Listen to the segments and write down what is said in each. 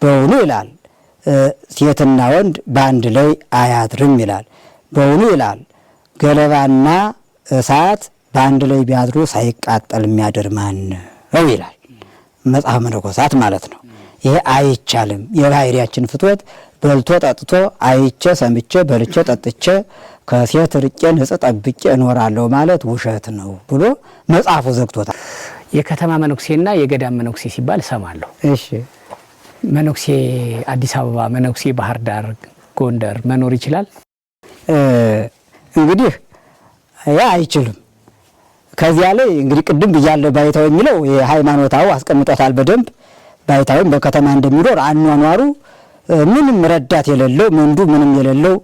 በውኑ ይላል ሴትና ወንድ በአንድ ላይ አያድርም ይላል። በውኑ ይላል ገለባና እሳት በአንድ ላይ ቢያድሩ ሳይቃጠል የሚያድር ማን ነው ይላል መጽሐፈ መነኮሳት ማለት ነው። ይሄ አይቻልም። የባህሪያችን ፍትወት በልቶ ጠጥቶ አይቼ ሰምቼ በልቼ ጠጥቼ ከሴት ርቄ ንጽህ ጠብቄ እኖራለሁ ማለት ውሸት ነው ብሎ መጽሐፉ ዘግቶታል። የከተማ መነኩሴና የገዳም መነኩሴ ሲባል እሰማለሁ። እሺ መነኩሴ አዲስ አበባ፣ መነኩሴ ባህር ዳር፣ ጎንደር መኖር ይችላል? እንግዲህ ያ አይችልም። ከዚያ ላይ እንግዲህ ቅድም ብያለሁ ባይታው የሚለው የሃይማኖታው አስቀምጦታል በደንብ። ባይታውም በከተማ እንደሚኖር አኗኗሩ ምንም ረዳት የሌለው መንዱ ምንም የሌለው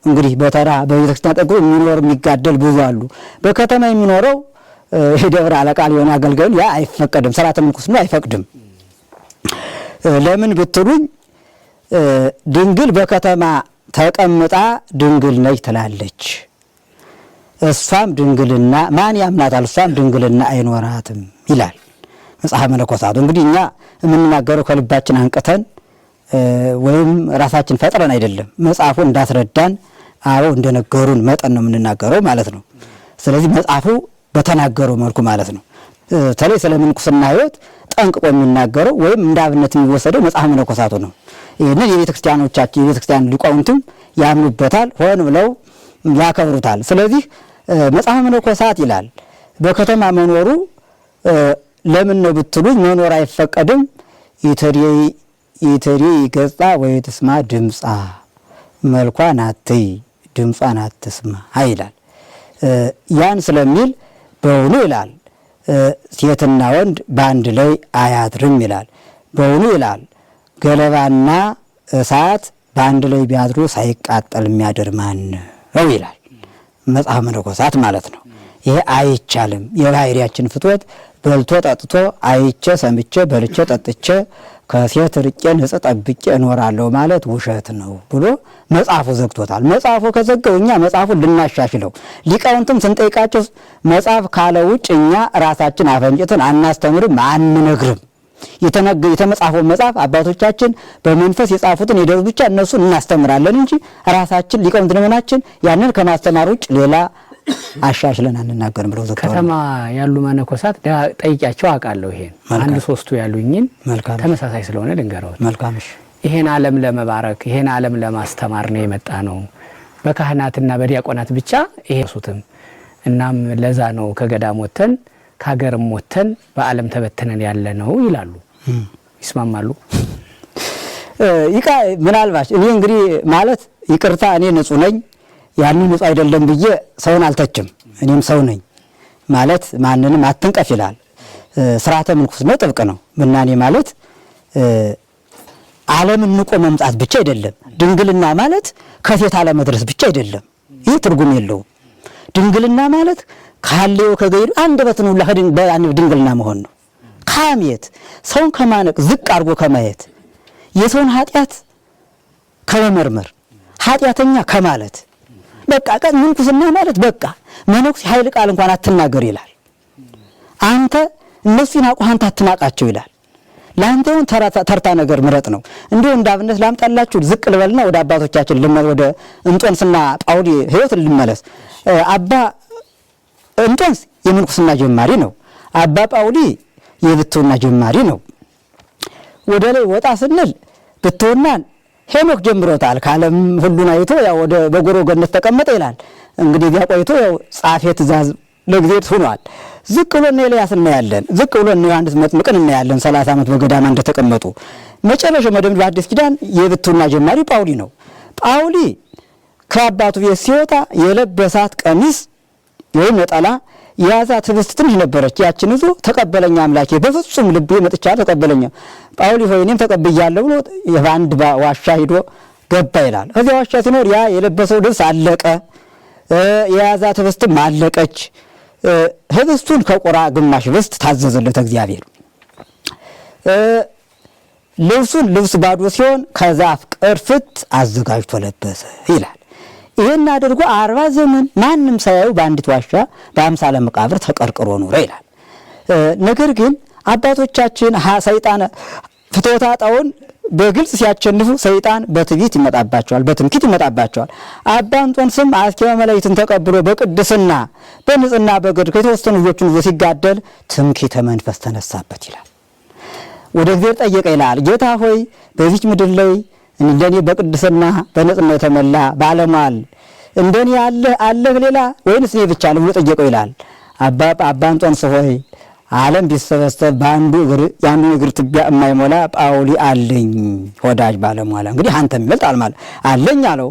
እንግዲህ በተራ በቤተክርስቲያን ጠግቦ የሚኖር የሚጋደል ብዙ አሉ። በከተማ የሚኖረው የደብረ አለቃ ሊሆን አገልጋዩ ያ አይፈቀድም። ሥርዓተ ምንኩስና አይፈቅድም። ለምን ብትሉኝ ድንግል በከተማ ተቀምጣ ድንግል ነች ትላለች። እሷም ድንግልና ማን ያምናታል? እሷም ድንግልና አይኖራትም ይላል መጽሐፈ መነኮሳቱ። እንግዲህ እኛ የምንናገረው ከልባችን አንቅተን ወይም ራሳችን ፈጥረን አይደለም። መጽሐፉ እንዳስረዳን አበው እንደነገሩን መጠን ነው የምንናገረው ማለት ነው። ስለዚህ መጽሐፉ በተናገረው መልኩ ማለት ነው። ተለይ ስለ ምንኩስና ሕይወት ጠንቅቆ የሚናገረው ወይም እንደ አብነት የሚወሰደው መጽሐፈ መነኮሳቱ ነው። ይህንን የቤተክርስቲያን ሊቃውንትም ያምኑበታል፣ ሆን ብለው ያከብሩታል። ስለዚህ መጽሐፈ መነኮሳት ይላል በከተማ መኖሩ ለምን ነው ብትሉኝ መኖር አይፈቀድም። ይተሪ ገጻ ወይ ትስማ ድምፃ መልኳን አትይ ድምጿን አትስማ ይላል። ያን ስለሚል በውኑ ይላል ሴትና ወንድ በአንድ ላይ አያድርም ይላል። በውኑ ይላል ገለባና እሳት በአንድ ላይ ቢያድሩ ሳይቃጠል የሚያድር ማን ነው ይላል መጽሐፈ መነኮሳት ማለት ነው። ይሄ አይቻልም። የባህሪያችን ፍትወት በልቶ ጠጥቶ አይቼ ሰምቼ በልቼ ጠጥቼ ከሴት ርቄ ንጽህ ጠብቄ እኖራለሁ ማለት ውሸት ነው ብሎ መጽሐፉ ዘግቶታል። መጽሐፉ ከዘገው እኛ መጽሐፉን ልናሻሽለው ሊቃውንትም ስንጠይቃቸው መጽሐፍ ካለ ውጭ እኛ ራሳችን አፈንጭተን አናስተምርም፣ አንነግርም። የተመጻፈው መጽሐፍ አባቶቻችን በመንፈስ የጻፉትን የደሩ ብቻ እነሱን እናስተምራለን እንጂ ራሳችን ሊቃውንት ነመናችን ያንን ከማስተማር ውጭ ሌላ አሻሽለን አንናገርም ብለው ዘግተዋል። ከተማ ያሉ መነኮሳት ጠይቂያቸው አውቃለሁ። ይሄን አንድ ሶስቱ ያሉኝን ተመሳሳይ ስለሆነ ልንገረው። መልካም እሺ። ይሄን ዓለም ለመባረክ ይሄን ዓለም ለማስተማር ነው የመጣ ነው። በካህናትና በዲያቆናት ብቻ ይሄሱትም እናም ለዛ ነው ከገዳም ወተን ከሀገርም ወተን በዓለም ተበተነን ያለ ነው ይላሉ። ይስማማሉ? ምናልባት እኔ እንግዲህ ማለት ይቅርታ እኔ ንጹህ ነኝ ያንን ንጹህ አይደለም ብዬ ሰውን አልተችም። እኔም ሰው ነኝ ማለት ማንንም አትንቀፍ ይላል። ሥርዓተ ምንኩስና ጥብቅ ነው። ምናኔ ማለት ዓለምን ንቆ መምጣት ብቻ አይደለም። ድንግልና ማለት ከሴት አለመድረስ ብቻ አይደለም። ይህ ትርጉም የለውም። ድንግልና ማለት ካለው ከገይዱ አንደበትን ሁሉ ድንግልና መሆን ነው። ካሜት ሰውን ከማነቅ ዝቅ አድርጎ ከማየት የሰውን ኃጢአት ከመመርመር ኃጢአተኛ ከማለት በቃ ምንኩስና ማለት በቃ መነኩሴ ኃይል ቃል እንኳን አትናገር ይላል። አንተ እነሱ ይናቁህ አንተ አትናቃቸው ይላል። ለአንተውን ተርታ ነገር ምረጥ ነው። እንዲሁ እንዳብነት ላምጣላችሁ ዝቅ ልበልና ወደ አባቶቻችን ወደ እንጦንስና ጳውሊ ሕይወት ልመለስ። አባ እንጦንስ የምንኩስና ጀማሪ ነው። አባ ጳውሊ የብሕትውና ጀማሪ ነው። ወደ ላይ ወጣ ስንል ብሕትውናን ሄኖክ ጀምሮታል። ከዓለም ሁሉን አይቶ ያው ወደ በጎሮ ገነት ተቀመጠ ይላል። እንግዲህ ያ ቆይቶ ያው ጻፌ ትእዛዝ ለጊዜት ሆኗል። ዝቅ ብሎ ነው ኤልያስ እናያለን። ዝቅ ብሎ ነው ዮሐንስ መጥምቅን እናያለን። 30 ዓመት በገዳማ እንደተቀመጡ መጨረሻ መደምድ በአዲስ ኪዳን የብሕትውና ጀማሪ ጳውሊ ነው። ጳውሊ ከአባቱ ቤት ሲወጣ የለበሳት ቀሚስ ወይም ነጠላ የያዛት ህብስት ትንሽ ነበረች። ያችን ይዞ ተቀበለኛ አምላኬ በፍጹም ልቤ መጥቻለሁ ተቀበለኛ ጳውሊ ሆይ እኔም ተቀብያለሁ ብሎ የአንድ ዋሻ ሂዶ ገባ ይላል። እዚያ ዋሻ ሲኖር ያ የለበሰው ልብስ አለቀ፣ የያዛት ህብስትም አለቀች። ህብስቱን ከቁራ ግማሽ ህብስት ታዘዘለት እግዚአብሔር። ልብስ ባዶ ሲሆን ከዛፍ ቅርፍት አዘጋጅቶ ለበሰ ይላል። ይሄን አድርጎ 40 ዘመን ማንም ሳያዩ በአንዲት ዋሻ በአምሳለ መቃብር ተቀርቅሮ ኖረ ይላል። ነገር ግን አባቶቻችን ሰይጣን ፍትወታጣውን በግልጽ ሲያቸንፉ ሰይጣን በትዕቢት ይመጣባቸዋል፣ በትምክህት ይመጣባቸዋል። አባ እንጦንስም አስኬመ መላእክትን ተቀብሎ በቅድስና በንጽህና በገድል ከተወሰኑ ልጆቹን ይዞ ሲጋደል ትምክህተ መንፈስ ተነሳበት ይላል። ወደ እግዚአብሔር ጠየቀ ይላል። ጌታ ሆይ በዚች ምድር ላይ እንደኔ በቅድስና በንጽህና የተመላ ባለሟል እንደኔ አለህ ሌላ ወይንስ እኔ ብቻ ነው ብሎ ጠየቀው ይላል። አባ እንጦንስ ሆይ ዓለም ቢሰበሰብ የአንዱ እግር ትቢያ የማይሞላ ጳውሊ አለኝ ወዳጅ ባለሟላ። እንግዲህ አንተ የሚበልጥ ማለት አለኝ አለው።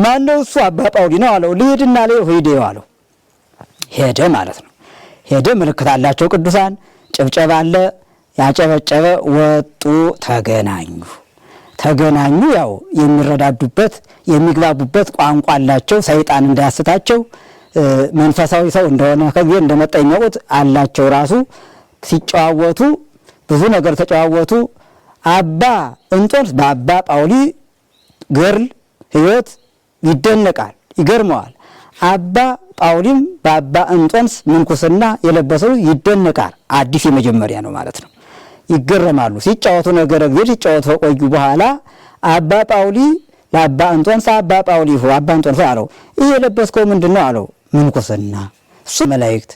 ማነው እሱ? አባ ጳውሊ ነው አለው። ልሂድና ላይ ሂድ አለው። ሄደ ማለት ነው። ሄደ። ምልክት አላቸው ቅዱሳን። ጭብጨባ አለ። ያጨበጨበ ወጡ፣ ተገናኙ። ያው የሚረዳዱበት የሚግባቡበት ቋንቋ አላቸው። ሰይጣን እንዳያስታቸው መንፈሳዊ ሰው እንደሆነ ከዚህ እንደመጣ የሚያውቁት አላቸው። ራሱ ሲጨዋወቱ ብዙ ነገር ተጨዋወቱ። አባ እንጦንስ በአባ ጳውሊ ገድል ሕይወት ይደነቃል፣ ይገርመዋል። አባ ጳውሊም በአባ እንጦንስ ምንኩስና የለበሰው ይደነቃል። አዲስ የመጀመሪያ ነው ማለት ነው። ይገረማሉ። ሲጫወቱ ነገረ እግዚአብሔር ሲጫወቱ ከቆዩ በኋላ አባ ጳውሊ ለአባ እንጦንስ አባ ጳውሊ አባ እንጦንስ አለው፣ ይህ የለበስከው ምንድን ነው አለው። ምንኩስና። እሱ መላእክት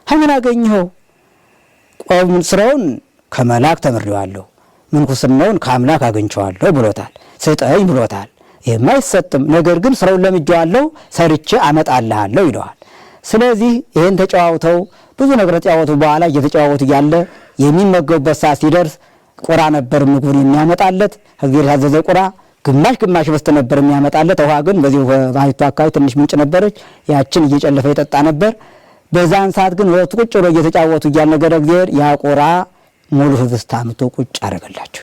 ምን አገኘኸው? ስራውን ከመላክ ተምሬዋለሁ፣ ምንኩስናውን ከአምላክ አግኝቼዋለሁ ብሎታል። ስጠኝ ብሎታል። ይህማ አይሰጥም፣ ነገር ግን ስራውን ለምጄዋለሁ፣ ሰርቼ አመጣልሃለሁ ይለዋል። ስለዚህ ይህን ተጨዋውተው ብዙ ነገር ተጨዋወቱ። በኋላ እየተጨዋወቱ እያለ የሚመገቡበት ሰዓት ሲደርስ ቁራ ነበር ምግቡን የሚያመጣለት። እግዚአብሔር ያዘዘ ቁራ ግማሽ በስተ ነበር የሚያመጣለት። ውሃ ግን በዚህ ባይቱ አካባቢ ትንሽ ምንጭ ነበረች፣ ያችን እየጨለፈ ይጠጣ ነበር። በዛን ሰዓት ግን ወጡ ቁጭ ብሎ እየተጫወቱ እያለ ነገረ እግዚአብሔር ያ ቁራ ሙሉ ህብስት አምጥቶ ቁጭ አደረገላቸው።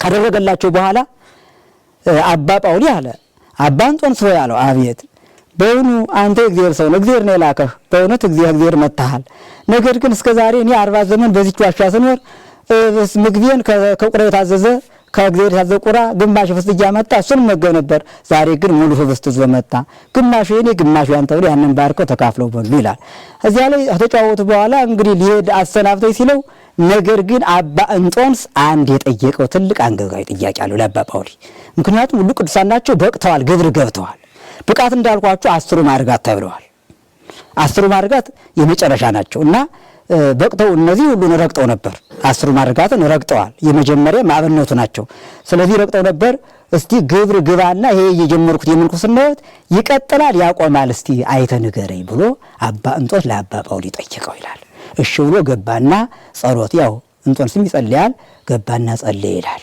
ካደረገላቸው በኋላ አባ ጳውሊ አለ፣ አባ እንጦንስ ሆይ አለው፣ አቤት በእውኑ አንተ እግዚአብሔር ሰው ነው፣ እግዚአብሔር ነው የላከህ። በእውነት እግዚአብሔር መጥተሃል። ነገር ግን እስከ ዛሬ እኔ 40 ዘመን በዚች ዋሻ ስኖር ምግቤን ከቁራ የታዘዘ ከእግዚአብሔር የታዘዘ ቁራ ግማሽ ህብስት እያመጣ እሱን መገብ ነበር። ዛሬ ግን ሙሉ ህብስት ይዞ መጣ። ግማሹ የኔ ግማሹ ያንተ ብሎ ያንን ባርከው ተካፍለው በሉ ይላል። እዚያ ላይ ከተጫወቱ በኋላ እንግዲህ ሊሄድ አሰናብተኝ ሲለው፣ ነገር ግን አባ እንጦንስ አንድ የጠየቀው ትልቅ አንገብጋቢ ጥያቄ አለው ለአባ ጳውሊ። ምክንያቱም ሁሉ ቅዱሳን ናቸው፣ በቅተዋል፣ ግብር ገብተዋል። ብቃት እንዳልኳቸው 10 ማዕርጋት ተብለዋል። 10 ማዕርጋት የመጨረሻ ናቸው እና በቅተው እነዚህ ሁሉን ረግጠው ነበር። 10 ማዕርጋትን ረግጠዋል። የመጀመሪያ ማዕበነቱ ናቸው። ስለዚህ ረግጠው ነበር። እስቲ ግብር ግባና ይሄ የጀመርኩት የምንኩስና ሕይወት ይቀጥላል ያቆማል፣ እስቲ አይተ ንገረኝ ብሎ አባ እንጦንስ ለአባ ጳውሊ ጠየቀው ይላል። እሺ ብሎ ገባና ጸሎት፣ ያው እንጦንስም ይጸልያል፣ ገባና ጸለየ ይላል።